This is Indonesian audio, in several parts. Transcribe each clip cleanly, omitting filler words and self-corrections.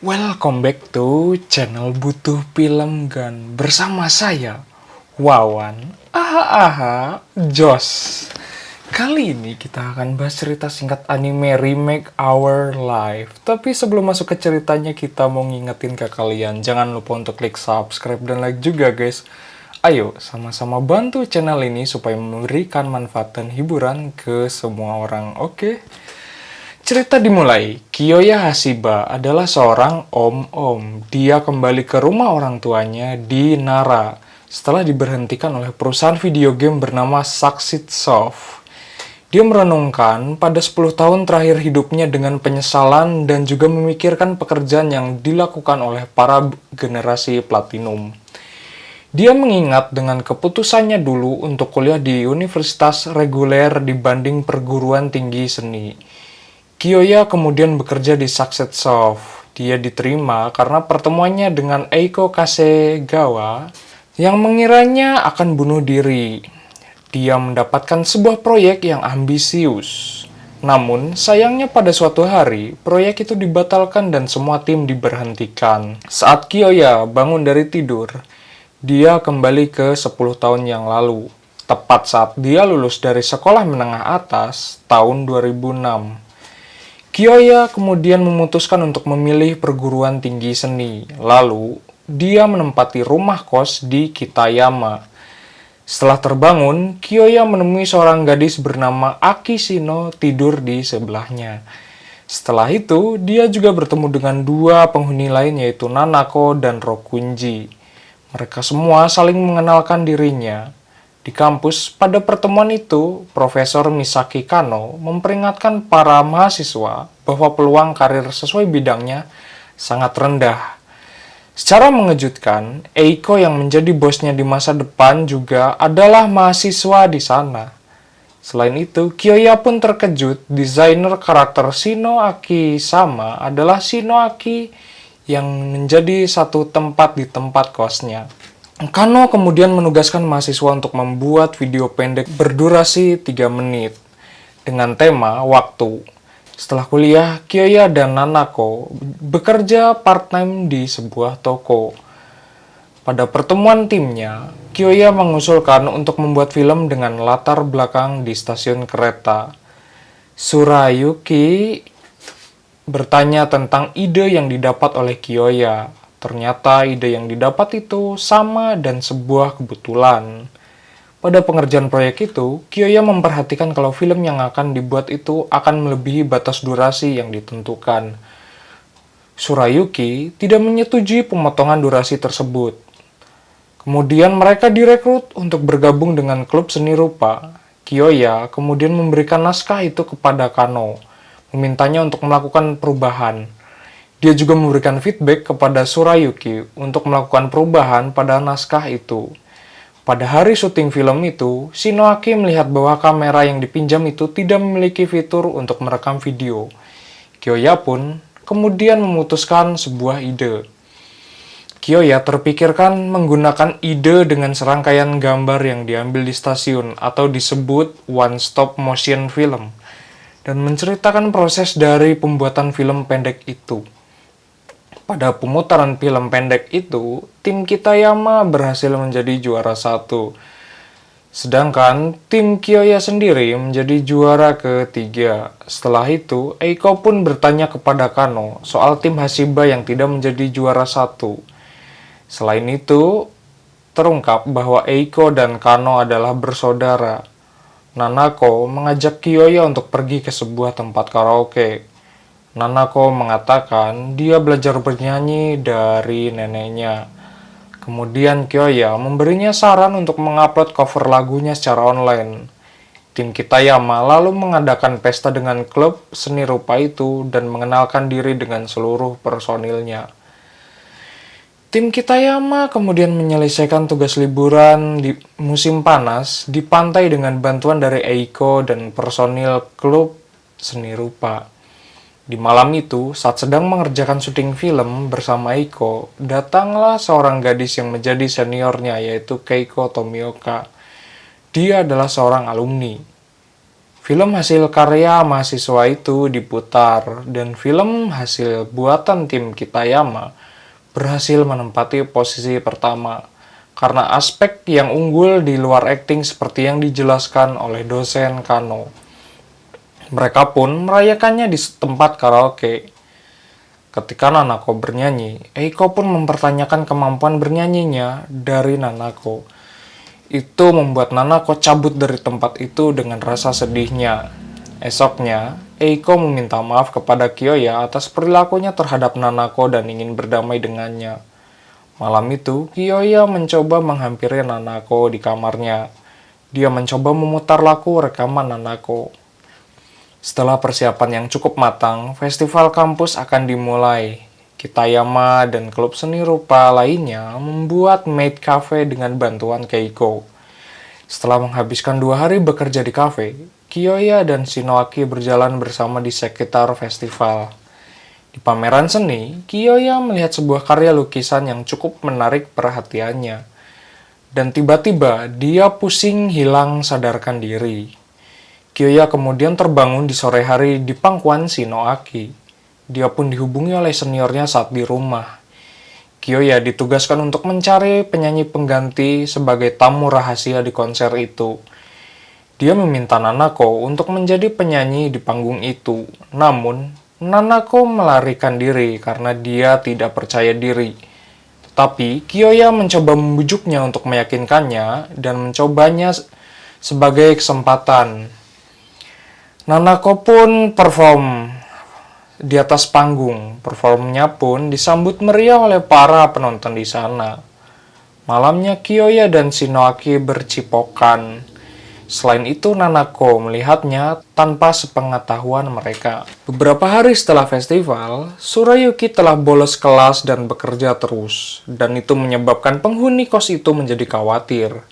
Welcome back to channel Butuh Film Gun bersama saya, Wawan. Jos. Kali ini kita akan bahas cerita singkat anime remake Our Life. Tapi sebelum masuk ke ceritanya, kita mau ngingetin ke kalian, jangan lupa untuk klik subscribe dan like juga guys. Ayo sama-sama bantu channel ini supaya memberikan manfaat dan hiburan ke semua orang, oke? Cerita dimulai, Kiyoya Hashiba adalah seorang om-om. Dia kembali ke rumah orang tuanya di Nara setelah diberhentikan oleh perusahaan video game bernama Succeed Soft. Dia merenungkan pada 10 tahun terakhir hidupnya dengan penyesalan dan juga memikirkan pekerjaan yang dilakukan oleh para generasi platinum. Dia mengingat dengan keputusannya dulu untuk kuliah di universitas reguler dibanding perguruan tinggi seni. Kiyoya kemudian bekerja di Succeed Soft. Dia diterima karena pertemuannya dengan Eiko Kasegawa yang mengiranya akan bunuh diri. Dia mendapatkan sebuah proyek yang ambisius. Namun, sayangnya pada suatu hari, proyek itu dibatalkan dan semua tim diberhentikan. Saat Kiyoya bangun dari tidur, dia kembali ke 10 tahun yang lalu. Tepat saat dia lulus dari sekolah menengah atas tahun 2006. Kiyoya kemudian memutuskan untuk memilih perguruan tinggi seni. Lalu, dia menempati rumah kos di Kitayama. Setelah terbangun, Kiyoya menemui seorang gadis bernama Aki Shino tidur di sebelahnya. Setelah itu, dia juga bertemu dengan dua penghuni lain yaitu Nanako dan Rokunji. Mereka semua saling mengenalkan dirinya. Di kampus, pada pertemuan itu, Profesor Misaki Kano memperingatkan para mahasiswa bahwa peluang karir sesuai bidangnya sangat rendah. Secara mengejutkan, Eiko yang menjadi bosnya di masa depan juga adalah mahasiswa di sana. Selain itu, Kiyoya pun terkejut, desainer karakter Shino Aki sama adalah Shino Aki yang menjadi satu tempat di tempat kosnya. Kano kemudian menugaskan mahasiswa untuk membuat video pendek berdurasi 3 menit dengan tema waktu. Setelah kuliah, Kiyoya dan Nanako bekerja part-time di sebuah toko. Pada pertemuan timnya, Kiyoya mengusulkan untuk membuat film dengan latar belakang di stasiun kereta. Surayuki bertanya tentang ide yang didapat oleh Kiyoya. Ternyata ide yang didapat itu sama dan sebuah kebetulan. Pada pengerjaan proyek itu, Kiyoya memperhatikan kalau film yang akan dibuat itu akan melebihi batas durasi yang ditentukan. Surayuki tidak menyetujui pemotongan durasi tersebut. Kemudian mereka direkrut untuk bergabung dengan klub seni rupa. Kiyoya kemudian memberikan naskah itu kepada Kano, memintanya untuk melakukan perubahan. Dia juga memberikan feedback kepada Surayuki untuk melakukan perubahan pada naskah itu. Pada hari syuting film itu, Shinoaki melihat bahwa kamera yang dipinjam itu tidak memiliki fitur untuk merekam video. Kiyoya pun kemudian memutuskan sebuah ide. Kiyoya terpikirkan menggunakan ide dengan serangkaian gambar yang diambil di stasiun atau disebut one stop motion film dan menceritakan proses dari pembuatan film pendek itu. Pada pemutaran film pendek itu, tim Kitayama berhasil menjadi juara 1. Sedangkan tim Kiyoya sendiri menjadi juara ketiga. Setelah itu, Eiko pun bertanya kepada Kano soal tim Hashiba yang tidak menjadi juara 1. Selain itu, terungkap bahwa Eiko dan Kano adalah bersaudara. Nanako mengajak Kiyoya untuk pergi ke sebuah tempat karaoke. Nanako mengatakan dia belajar bernyanyi dari neneknya. Kemudian Kiyoya memberinya saran untuk mengupload cover lagunya secara online. Tim Kitayama lalu mengadakan pesta dengan klub seni rupa itu dan mengenalkan diri dengan seluruh personilnya. Tim Kitayama kemudian menyelesaikan tugas liburan di musim panas di pantai dengan bantuan dari Eiko dan personil klub seni rupa. Di malam itu, saat sedang mengerjakan syuting film bersama Eiko, datanglah seorang gadis yang menjadi seniornya yaitu Keiko Tomioka. Dia adalah seorang alumni. Film hasil karya mahasiswa itu diputar, dan film hasil buatan tim Kitayama berhasil menempati posisi pertama karena aspek yang unggul di luar akting seperti yang dijelaskan oleh dosen Kano. Mereka pun merayakannya di tempat karaoke. Ketika Nanako bernyanyi, Eiko pun mempertanyakan kemampuan bernyanyinya dari Nanako. Itu membuat Nanako cabut dari tempat itu dengan rasa sedihnya. Esoknya, Eiko meminta maaf kepada Kiyoya atas perilakunya terhadap Nanako dan ingin berdamai dengannya. Malam itu, Kiyoya mencoba menghampiri Nanako di kamarnya. Dia mencoba memutar lagu rekaman Nanako. Setelah persiapan yang cukup matang, festival kampus akan dimulai. Kitayama dan klub seni rupa lainnya membuat maid cafe dengan bantuan Keiko. Setelah menghabiskan 2 hari bekerja di kafe, Kiyoya dan Shinoaki berjalan bersama di sekitar festival. Di pameran seni, Kiyoya melihat sebuah karya lukisan yang cukup menarik perhatiannya. Dan tiba-tiba dia pusing hilang sadarkan diri. Kiyoya kemudian terbangun di sore hari di pangkuan Shinoaki. Dia pun dihubungi oleh seniornya saat di rumah. Kiyoya ditugaskan untuk mencari penyanyi pengganti sebagai tamu rahasia di konser itu. Dia meminta Nanako untuk menjadi penyanyi di panggung itu. Namun, Nanako melarikan diri karena dia tidak percaya diri. Tapi, Kiyoya mencoba membujuknya untuk meyakinkannya dan mencobanya sebagai kesempatan. Nanako pun perform di atas panggung. Performnya pun disambut meriah oleh para penonton di sana. Malamnya Kiyoya dan Shinoaki bercipokan. Selain itu, Nanako melihatnya tanpa sepengetahuan mereka. Beberapa hari setelah festival, Surayuki telah bolos kelas dan bekerja terus. Dan itu menyebabkan penghuni kos itu menjadi khawatir.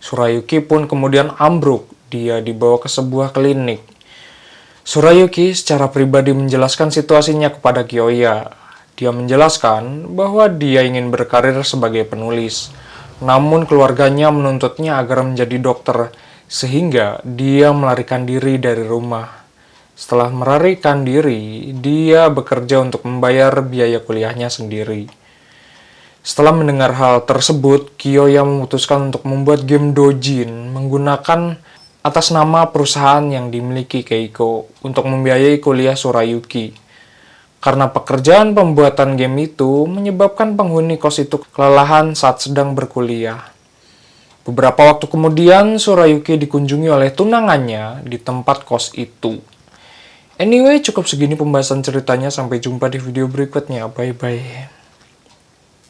Surayuki pun kemudian ambruk. Dia dibawa ke sebuah klinik. Surayuki secara pribadi menjelaskan situasinya kepada Kiyoya. Dia menjelaskan bahwa dia ingin berkarir sebagai penulis. Namun keluarganya menuntutnya agar menjadi dokter, sehingga dia melarikan diri dari rumah. Setelah melarikan diri, dia bekerja untuk membayar biaya kuliahnya sendiri. Setelah mendengar hal tersebut, Kiyoya memutuskan untuk membuat game Dojin menggunakan atas nama perusahaan yang dimiliki Keiko untuk membiayai kuliah Surayuki. Karena pekerjaan pembuatan game itu menyebabkan penghuni kos itu kelelahan saat sedang berkuliah. Beberapa waktu kemudian, Surayuki dikunjungi oleh tunangannya di tempat kos itu. Anyway, cukup segini pembahasan ceritanya. Sampai jumpa di video berikutnya. Bye-bye.